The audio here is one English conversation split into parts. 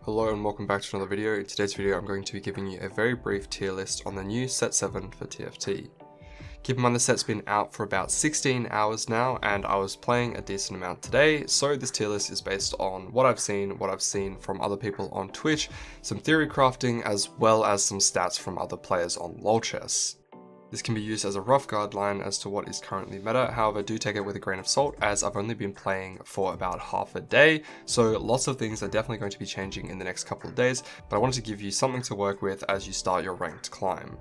Hello and welcome back to another video. In today's video I'm going to be giving you a very brief tier list on the new set 7 for TFT. Keep in mind the set's been out for about 16 hours now and I was playing a decent amount today, so this tier list is based on what I've seen from other people on Twitch, some theory crafting as well as some stats from other players on LoL chess. This can be used as a rough guideline as to what is currently meta, however do take it with a grain of salt as I've only been playing for about half a day, so lots of things are definitely going to be changing in the next couple of days, but I wanted to give you something to work with as you start your ranked climb.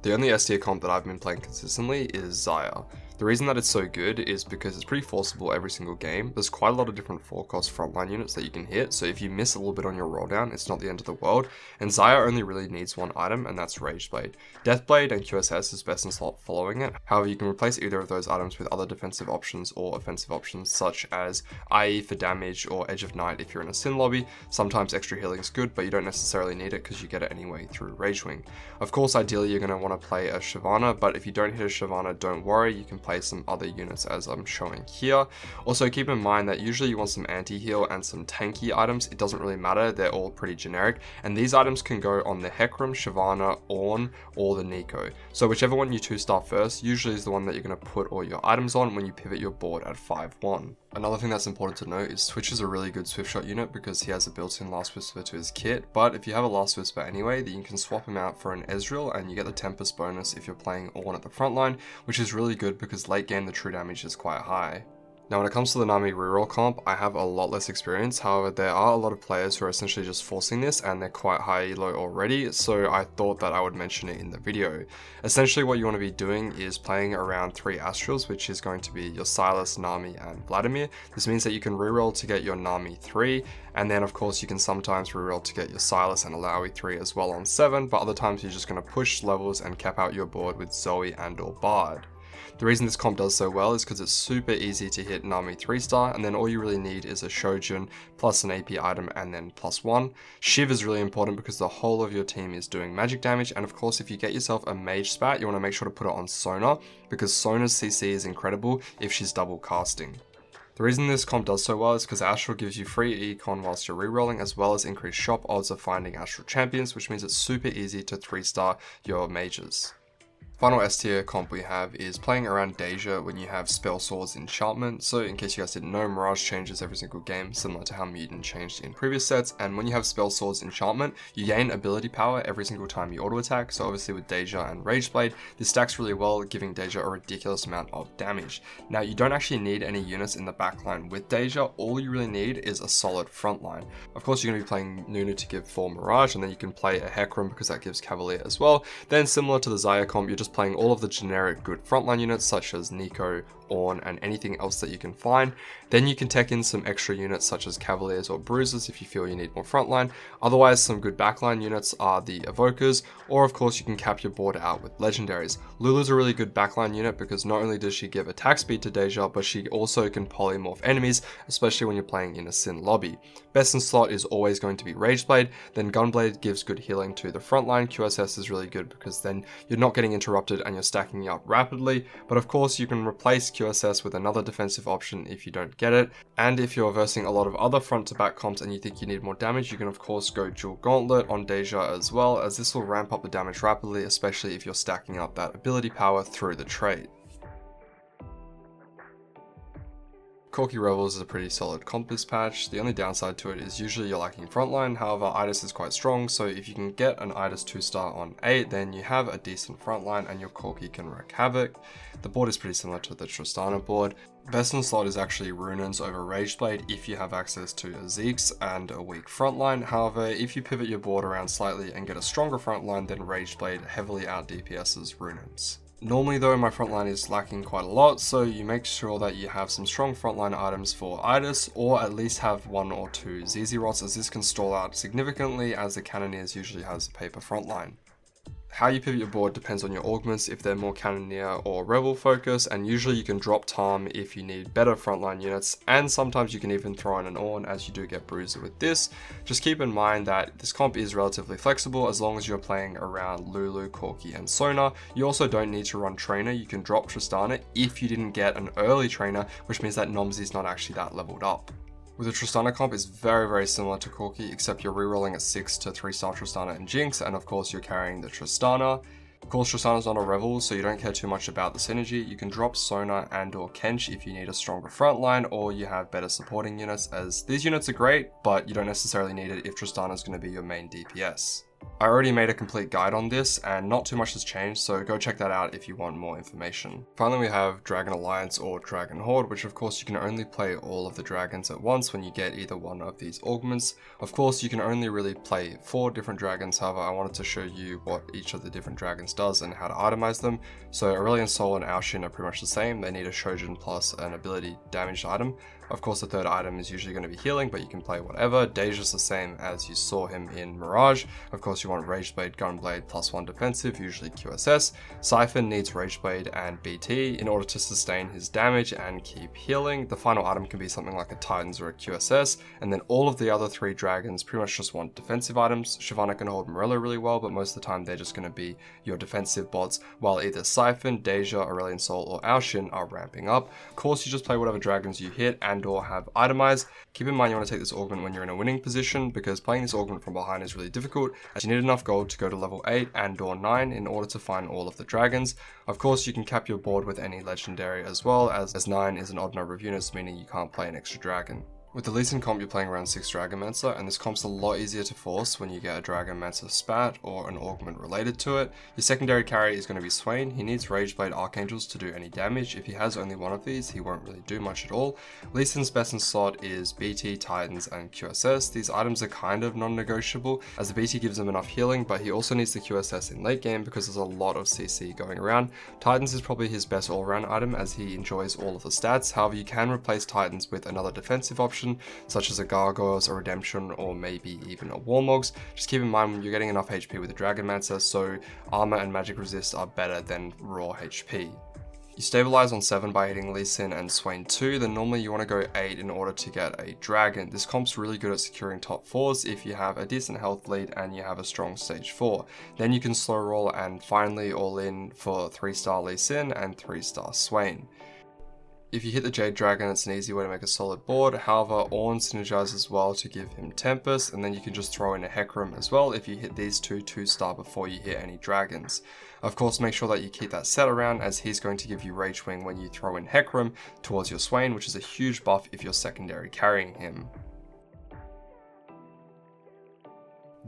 The only S tier comp that I've been playing consistently is Xayah. The reason that it's so good is because it's pretty forcible every single game. There's quite a lot of different 4-cost frontline units that you can hit, so if you miss a little bit on your roll down, it's not the end of the world. And Xayah only really needs one item, and that's Rageblade. Deathblade and QSS is best in slot following it. However, you can replace either of those items with other defensive options or offensive options, such as IE for damage or Edge of Night if you're in a Sin lobby. Sometimes extra healing is good, but you don't necessarily need it because you get it anyway through Ragewing. Of course, ideally you're going to want to play a Shyvana, but if you don't hit a Shyvana, don't worry, you can play some other units as I'm showing here. Also keep in mind that usually you want some anti-heal and some tanky items. It doesn't really matter, they're all pretty generic, and these items can go on the Hecarim, Shyvana, Ornn, or the Neeko. So whichever one you 2-star first usually is the one that you're going to put all your items on when you pivot your board at 5-1. Another thing that's important to note is Twitch is a really good Swift Shot unit because he has a built-in Last Whisper to his kit, but if you have a Last Whisper anyway, then you can swap him out for an Ezreal and you get the Tempest bonus if you're playing Ornn at the front line, which is really good because late game the true damage is quite high. Now when it comes to the Nami reroll comp, I have a lot less experience, however there are a lot of players who are essentially just forcing this and they're quite high elo already, so I thought that I would mention it in the video. Essentially what you want to be doing is playing around 3 Astrals, which is going to be your Sylas, Nami, and Vladimir. This means that you can reroll to get your Nami 3, and then of course you can sometimes reroll to get your Sylas and Alawi 3 as well on 7, but other times you're just going to push levels and cap out your board with Zoe and or Bard. The reason this comp does so well is because it's super easy to hit Nami 3-star, and then all you really need is a Shojin plus an AP item and then +1. Shiv is really important because the whole of your team is doing magic damage, and of course if you get yourself a mage spat, you want to make sure to put it on Sona because Sona's CC is incredible if she's double casting. The reason this comp does so well is because Astral gives you free econ whilst you're rerolling, as well as increased shop odds of finding Astral champions, which means it's super easy to 3-star your mages. Final S tier comp we have is playing around Deja when you have Spell Swords Enchantment. So in case you guys didn't know, Mirage changes every single game, similar to how Mutant changed in previous sets, and when you have Spell Swords Enchantment, you gain ability power every single time you auto attack. So obviously with Deja and Rageblade, this stacks really well, giving Deja a ridiculous amount of damage. Now you don't actually need any units in the backline with Deja, all you really need is a solid frontline. Of course you're going to be playing Nunu to give 4 Mirage, and then you can play a Hecarim because that gives Cavalier as well. Then similar to the Xayah comp, you're just playing all of the generic good frontline units such as Neeko, Ornn, and anything else that you can find. Then you can tech in some extra units such as Cavaliers or Bruisers if you feel you need more frontline. Otherwise, some good backline units are the Evokers, or of course you can cap your board out with Legendaries. Lulu's a really good backline unit because not only does she give attack speed to Deja, but she also can polymorph enemies, especially when you're playing in a Sin lobby. Best in slot is always going to be Rageblade, then Gunblade gives good healing to the frontline. QSS is really good because then you're not getting interrupted and you're stacking up rapidly, but of course you can replace QSS with another defensive option if you don't get it. And if you're versing a lot of other front to back comps and you think you need more damage, you can of course go dual gauntlet on Deja as well, as this will ramp up the damage rapidly, especially if you're stacking up that ability power through the trait. Corki Rebels is a pretty solid comp this patch. The only downside to it is usually you're lacking frontline, however Idis is quite strong, so if you can get an Idis 2-star on 8, then you have a decent frontline and your Corki can wreak havoc. The board is pretty similar to the Tristana board. Best in slot is actually Runins over Rageblade if you have access to a Zeke's and a weak frontline. However, if you pivot your board around slightly and get a stronger frontline, then Rageblade heavily out DPS's Runins. Normally though, my frontline is lacking quite a lot, so you make sure that you have some strong frontline items for Idis, or at least have 1 or 2 ZZ Rots, as this can stall out significantly as the Cannoneers usually has a paper frontline. How you pivot your board depends on your augments, if they're more Cannoneer or Rebel focus, and usually you can drop Tom if you need better frontline units, and sometimes you can even throw in an Ornn as you do get Bruiser with this. Just keep in mind that this comp is relatively flexible as long as you're playing around Lulu, Corki, and Sona. You also don't need to run Trainer, you can drop Tristana if you didn't get an early Trainer, which means that Nomsy's not actually that leveled up. With the Tristana comp, it's very similar to Corki, except you're rerolling at 6 to 3-star Tristana and Jinx, and of course you're carrying the Tristana. Of course, Tristana's not a Revel, so you don't care too much about the synergy. You can drop Sona and or Kench if you need a stronger frontline, or you have better supporting units, as these units are great, but you don't necessarily need it if Tristana's going to be your main DPS. I already made a complete guide on this, and not too much has changed, so go check that out if you want more information. Finally, we have Dragon Alliance or Dragon Horde, which of course you can only play all of the dragons at once when you get either one of these augments. Of course, you can only really play 4 different dragons, however, I wanted to show you what each of the different dragons does and how to itemize them. So Aurelion Sol and Aoshin are pretty much the same. They need a Shojin plus an ability damaged item. Of course, the third item is usually going to be healing, but you can play whatever. Deja's the same as you saw him in Mirage. Of course, you want Rageblade, Gunblade, +1 defensive, usually QSS. Siphon needs Rageblade and BT in order to sustain his damage and keep healing. The final item can be something like a Titans or a QSS, and then all of the other 3 dragons pretty much just want defensive items. Shyvana can hold Morello really well, but most of the time they're just going to be your defensive bots, while either Siphon, Deja, Aurelion Sol, or Aoshin are ramping up. Of course, you just play whatever dragons you hit and or have itemized. Keep in mind you want to take this augment when you're in a winning position, because playing this augment from behind is really difficult, as you need enough gold to go to level 8 and or 9 in order to find all of the dragons. Of course, you can cap your board with any legendary as well, as 9 is an odd number of units, meaning you can't play an extra dragon. With the Lee Sin comp, you're playing around 6 Dragonmancer, and this comp's a lot easier to force when you get a Dragonmancer spat or an augment related to it. Your secondary carry is going to be Swain. He needs Rageblade Archangels to do any damage. If he has only one of these, he won't really do much at all. Lee Sin's best in slot is BT, Titans, and QSS. These items are kind of non-negotiable, as the BT gives him enough healing, but he also needs the QSS in late game because there's a lot of CC going around. Titans is probably his best all-round item, as he enjoys all of the stats. However, you can replace Titans with another defensive option, such as a Gargoyles, a Redemption, or maybe even a Warmogs. Just keep in mind when you're getting enough HP with the Dragonmancer, so armor and magic resist are better than raw HP. You stabilize on 7 by hitting Lee Sin and Swain 2, then normally you want to go 8 in order to get a dragon. This comp's really good at securing top 4s if you have a decent health lead and you have a strong stage 4. Then you can slow roll and finally all in for 3-star Lee Sin and 3-star Swain. If you hit the Jade Dragon, it's an easy way to make a solid board. However, Ornn synergizes well to give him Tempest, and then you can just throw in a Hecarim as well if you hit these 2-star before you hit any dragons. Of course, make sure that you keep that set around, as he's going to give you Rage Wing when you throw in Hecarim towards your Swain, which is a huge buff if you're secondary carrying him.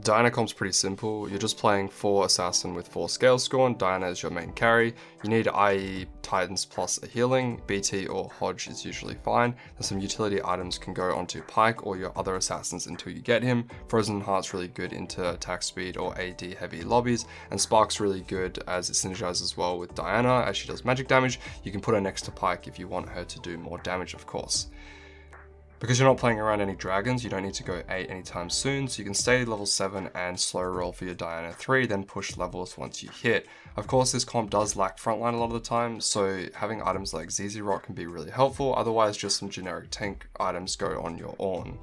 Diana comp's pretty simple. You're just playing 4 Assassin with 4 Scale Scorn. Diana is your main carry. You need IE, Titans plus a healing. BT or Hodge is usually fine. And some utility items can go onto Pyke or your other Assassins until you get him. Frozen Heart's really good into attack speed or AD heavy lobbies. And Spark's really good as it synergizes well with Diana as she does magic damage. You can put her next to Pyke if you want her to do more damage, of course. Because you're not playing around any dragons, you don't need to go 8 anytime soon, so you can stay level 7 and slow roll for your Diana 3, then push levels once you hit. Of course, this comp does lack frontline a lot of the time, so having items like ZZ Rock can be really helpful, otherwise just some generic tank items go on your Ornn.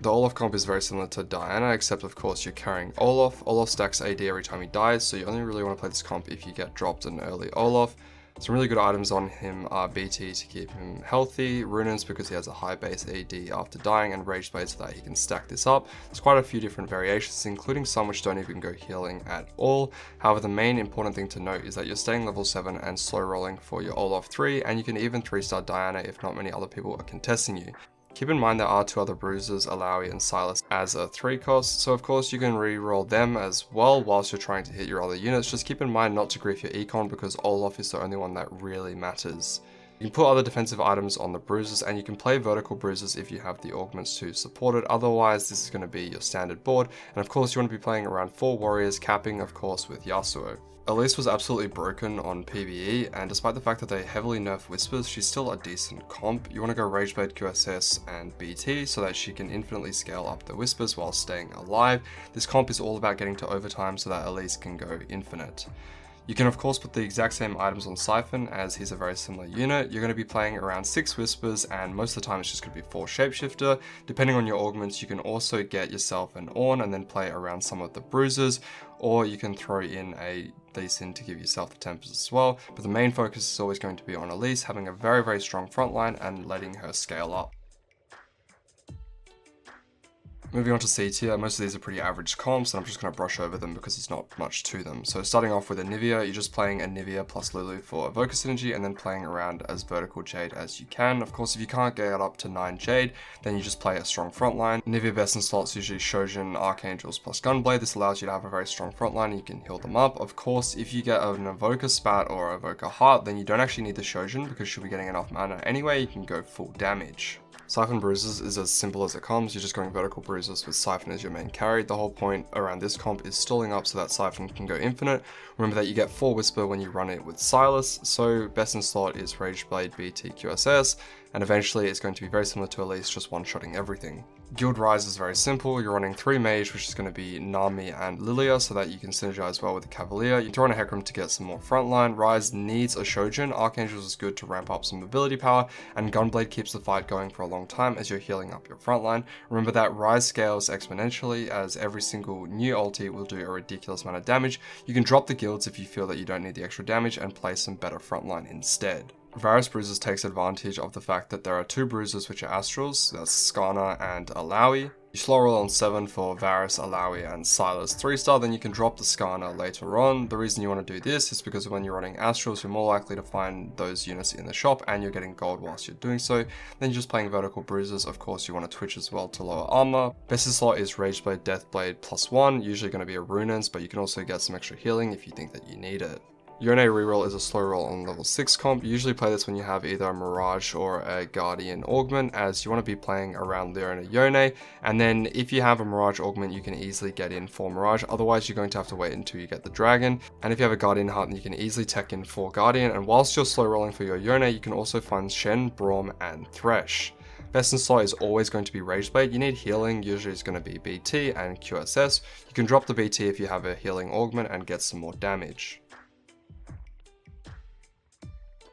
The Olaf comp is very similar to Diana, except of course you're carrying Olaf. Olaf stacks AD every time he dies, so you only really want to play this comp if you get dropped an early Olaf. Some really good items on him are BT to keep him healthy, Runins because he has a high base AD after dying, and Rageblade so that he can stack this up. There's quite a few different variations, including some which don't even go healing at all. However, the main important thing to note is that you're staying level 7 and slow rolling for your Olaf 3, and you can even 3-star Diana if not many other people are contesting you. Keep in mind there are 2 other bruisers, Alawi and Silas, as a 3 cost, so of course you can re-roll them as well whilst you're trying to hit your other units. Just keep in mind not to grief your econ because Olaf is the only one that really matters. You can put other defensive items on the bruisers, and you can play vertical bruisers if you have the augments to support it. Otherwise, this is going to be your standard board, and of course you want to be playing around 4 warriors, capping of course with Yasuo. Elise was absolutely broken on PvE, and despite the fact that they heavily nerf Whispers, she's still a decent comp. You want to go Rageblade, QSS, and BT so that she can infinitely scale up the Whispers while staying alive. This comp is all about getting to overtime so that Elise can go infinite. You can of course put the exact same items on Siphon, as he's a very similar unit. You're going to be playing around 6 Whispers, and most of the time it's just going to be 4 Shapeshifter. Depending on your augments, you can also get yourself an Ornn and then play around some of the Bruisers, or you can throw in a Lee Sin to give yourself the Tempest as well. But the main focus is always going to be on Elise, having a very strong front line and letting her scale up. Moving on to C tier, most of these are pretty average comps, and I'm just going to brush over them because there's not much to them. So starting off with Anivia, you're just playing Anivia plus Lulu for Evoker synergy, and then playing around as vertical Jade as you can. Of course, if you can't get up to 9 Jade, then you just play a strong frontline. Anivia best in slots usually Shojin, Archangels plus Gunblade. This allows you to have a very strong frontline, and you can heal them up. Of course, if you get an Evoker Spat or Evoker Heart, then you don't actually need the Shojin because she'll be getting enough mana anyway, you can go full damage. Siphon Bruises is as simple as it comes, you're just going vertical bruises with Siphon as your main carry. The whole point around this comp is stalling up so that Siphon can go infinite. Remember that you get 4 Whisper when you run it with Silas, so best in slot is Rageblade, BT, QSS, and eventually it's going to be very similar to Elise, just one-shotting everything. Guild Rise is very simple, you're running 3 Mage, which is going to be Nami and Lilia, so that you can synergize well with the Cavalier. You throw in a Hecarim to get some more frontline. Rise needs a Shojin, Archangels is good to ramp up some ability power, and Gunblade keeps the fight going for a long time as you're healing up your frontline. Remember that Rise scales exponentially, as every single new ulti will do a ridiculous amount of damage. You can drop the guilds if you feel that you don't need the extra damage and play some better frontline instead. Varus Bruises takes advantage of the fact that there are 2 bruises which are Astrals, that's Skarner and Alawi. You slow roll on 7 for Varus, Alawi and Silas 3-star, then you can drop the Skarner later on. The reason you want to do this is because when you're running Astrals, you're more likely to find those units in the shop and you're getting gold whilst you're doing so. Then you're just playing vertical bruises, of course you want to Twitch as well to lower armor. Best in slot is Rageblade, Deathblade +1, usually going to be a Runens, but you can also get some extra healing if you think that you need it. Yone reroll is a slow roll on level 6 comp. You usually play this when you have either a Mirage or a Guardian Augment, as you want to be playing around Leona Yone, and then if you have a Mirage Augment you can easily get in for Mirage, otherwise you're going to have to wait until you get the Dragon, and if you have a Guardian Heart then you can easily tech in for Guardian, and whilst you're slow rolling for your Yone you can also find Shen, Braum and Thresh. Best in slot is always going to be Rageblade. You need healing, usually it's going to be BT and QSS. You can drop the BT if you have a healing augment and get some more damage.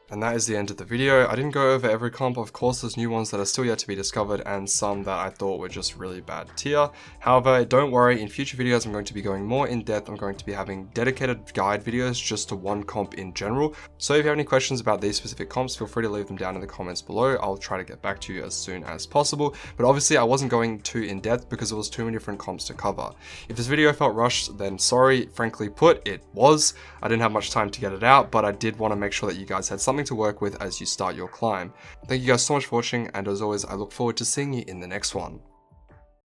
And that is the end of the video. I didn't go over every comp, of course there's new ones that are still yet to be discovered and some that I thought were just really bad tier. However, don't worry, in future videos I'm going to be going more in depth. I'm going to be having dedicated guide videos just to one comp in general. So if you have any questions about these specific comps, feel free to leave them down in the comments below. I'll try to get back to you as soon as possible. But obviously I wasn't going too in depth because there was too many different comps to cover. If this video felt rushed, then sorry. Frankly put, it was. I didn't have much time to get it out, but I did want to make sure that you guys had something to work with as you start your climb. Thank you guys so much for watching, and as always I look forward to seeing you in the next one.